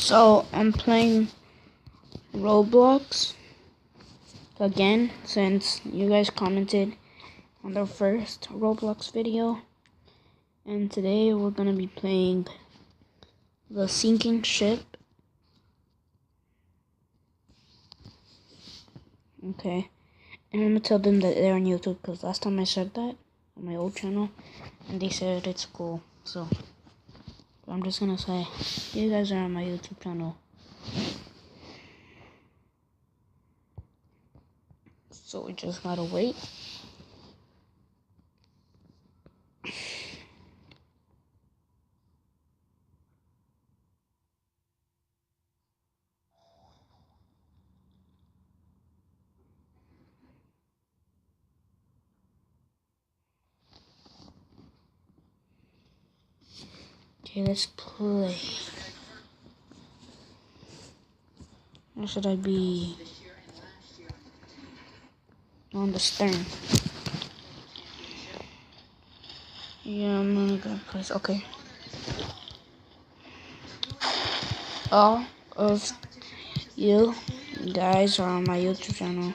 So I'm playing Roblox again since you guys commented on the first Roblox video, and today we're gonna be playing the sinking ship. Okay, and I'm gonna tell them that they're on YouTube because last time I said that on my old channel and they said it's cool. So I'm just gonna say you guys are on my YouTube channel. So we just gotta wait. Okay, let's play. Or should I be on the stern? Yeah, I'm gonna go place. Okay. All of you guys are on my YouTube channel.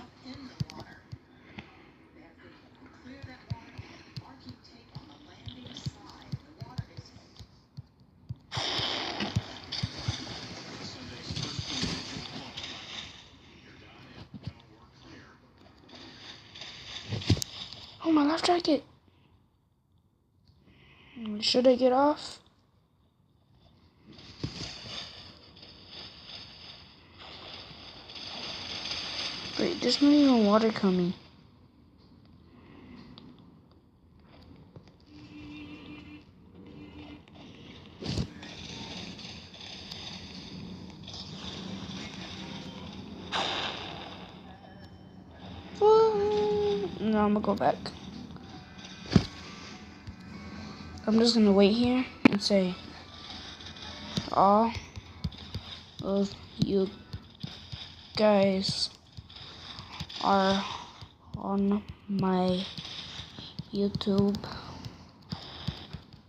Oh, my life jacket. Should I get off? Wait, there's not even water coming. No, I'm gonna go back. I'm just gonna wait here and say all of you guys are on my YouTube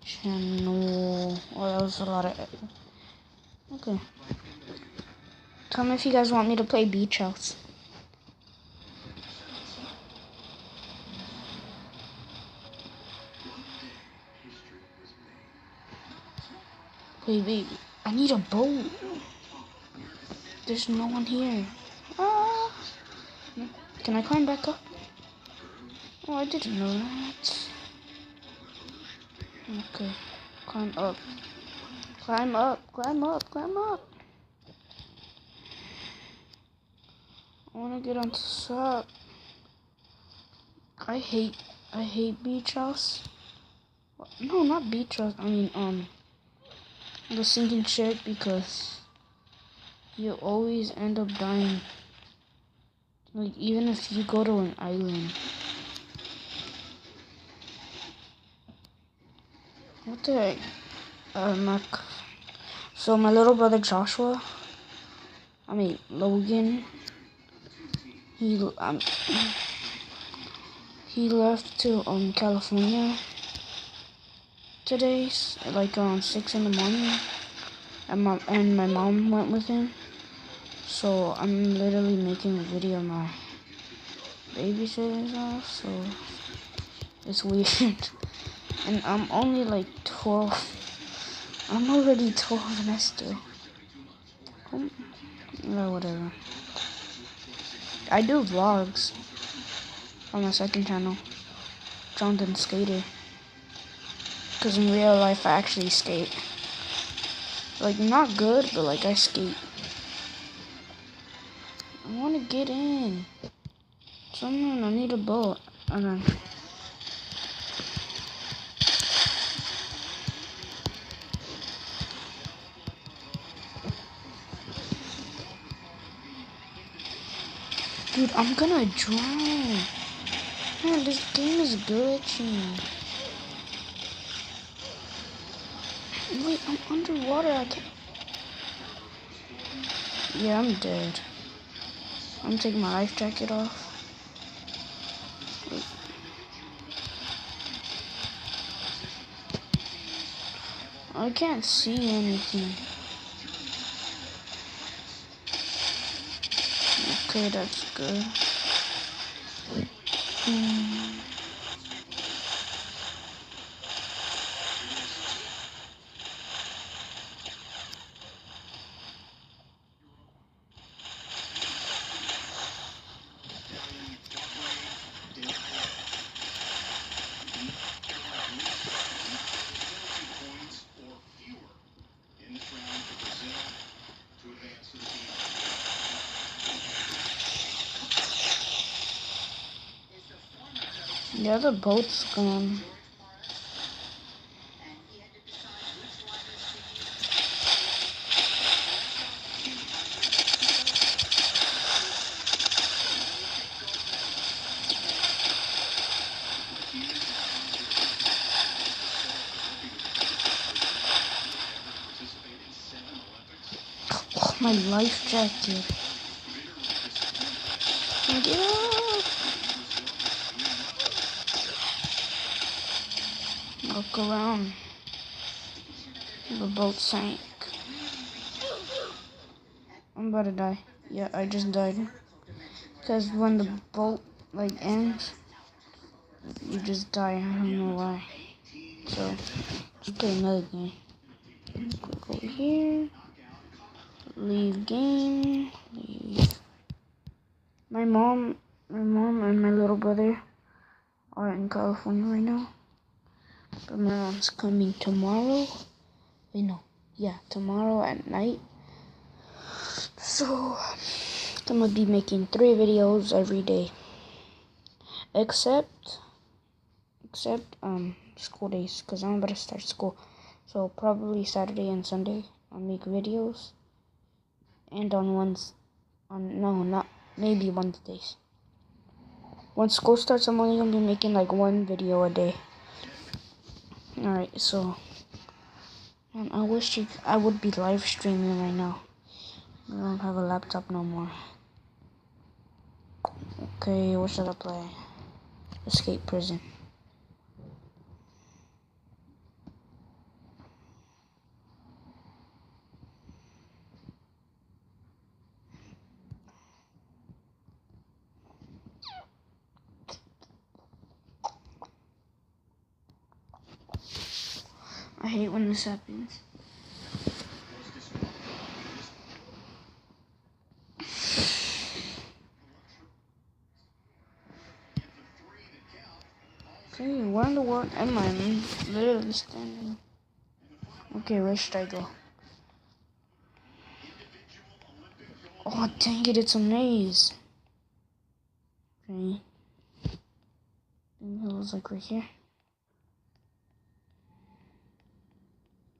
channel. Oh, that was a lot of. Okay. Tell me if you guys want me to play Beach House. Wait, baby. I need a boat. There's no one here. Ah. Can I climb back up? Oh, I didn't know that. Okay. Climb up. Climb up. Climb up. Climb up. I wanna get on top. I hate Beach House. No, not Beach House. I mean, the sinking ship, because you always end up dying. Like, even if you go to an island. What the heck? So my little brother Joshua, Logan, he left to California today, like around 6 in the morning, and my mom went with him. So I'm literally making a video of my babysitter's house, so it's weird. And I'm only like 12. I'm already 12 and I still. No, whatever. I do vlogs on my second channel, Jonathan Skater. Because in real life I actually skate. Like, not good, but like I skate. I want to get in. Someone, I need a boat. And then. Dude, I'm gonna drown. Man, this game is glitching. Wait, I'm underwater. I can't. Yeah, I'm dead. I'm taking my life jacket off. Wait. I can't see anything. Okay, that's good. The other boat's gone. Oh, my life jacket. Yeah. Look around. The boat sank. I'm about to die. Yeah, I just died. Because when the boat ends, you just die. I don't know why. So let's play another game. Click over here. Leave game. Leave. My mom and my little brother are in California right now. But my mom's coming tomorrow. Wait, no. Yeah, tomorrow at night. So I'm gonna be making 3 videos every day. Except school days, because I'm about to start school. So probably Saturday and Sunday I'll make videos. And maybe Wednesdays. Once school starts, I'm only gonna be making like 1 video a day. Alright, so I wish I would be live streaming right now. I don't have a laptop no more. Okay, what should I play? Escape prison. I hate when this happens. Okay, where in the world am I? I'm literally standing. Okay, where should I go? Oh, dang it, it's a maze. Okay. It was like right here.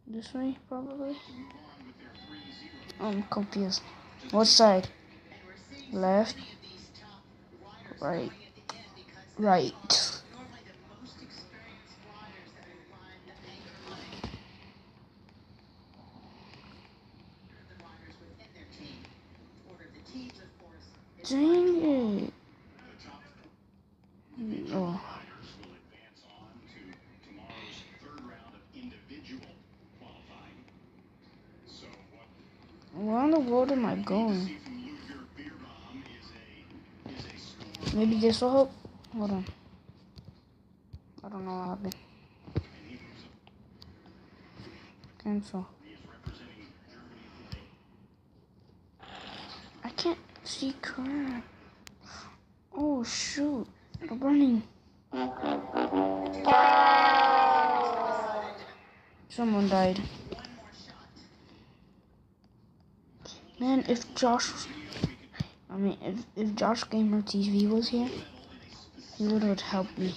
This way, probably. I'm confused. What side? Left? Right. Right. Dang it. Oh. Where in the world am I going? Maybe this will help? Hold on. I don't know what happened. Cancel. I can't see crap. Oh shoot. I'm burning. Someone died. Man, if Josh Gamer TV was here, he would help me.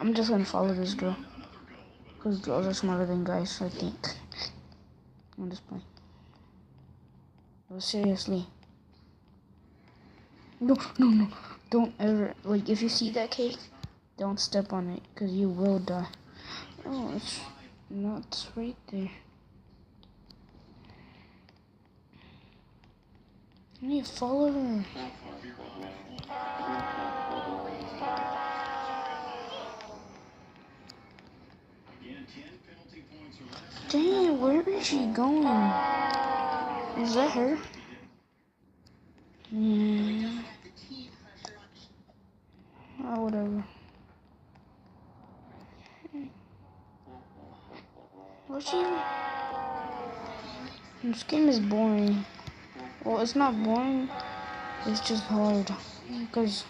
I'm just gonna follow this girl. Because girls are smarter than guys, I think. I'm just playing. But seriously. No. Don't ever, if you see that cake, don't step on it, because you will die. Oh, it's nuts right there. I need to follow her. Dang, where is she going? Is that her? Yeah. whatever. What's even? This game is boring. Well, it's not boring. It's just hard. Because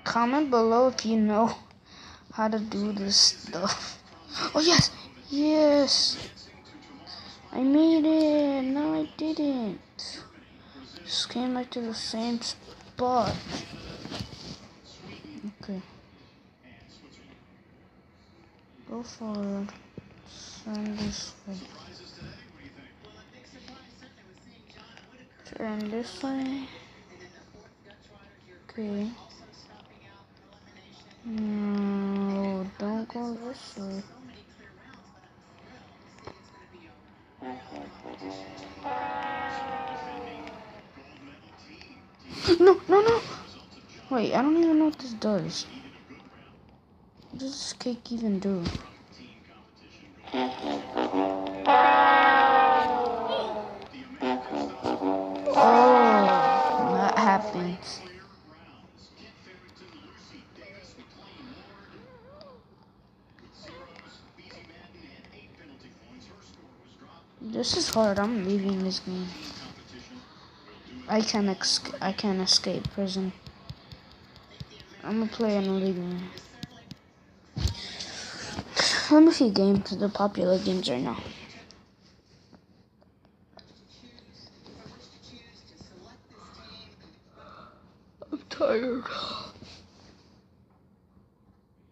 comment below if you know how to do this stuff. Oh yes, yes, I made it. No, I didn't. Just came back to the same spot. Okay, go forward. Turn this way. Turn this way. Okay. No, don't go this way. No, no, no. Wait, I don't even know what this does. What does this cake even do? Oh, that happens. This is hard. I'm leaving this game. I can't escape prison. I'm gonna play another game. Let me see games, the popular games right now. I'm tired.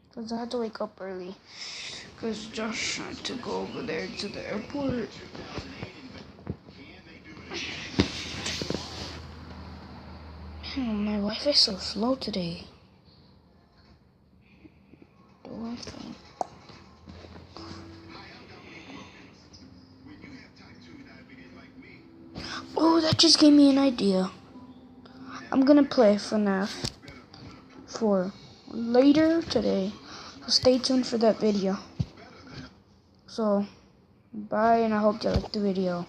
Because I had to wake up early. Because Josh had to go over there to the airport. Man, my Wi-Fi is so slow today. The Wi-Fi. Oh, that just gave me an idea. I'm gonna play FNAF 4 later today. So stay tuned for that video. So, bye, and I hope you liked the video.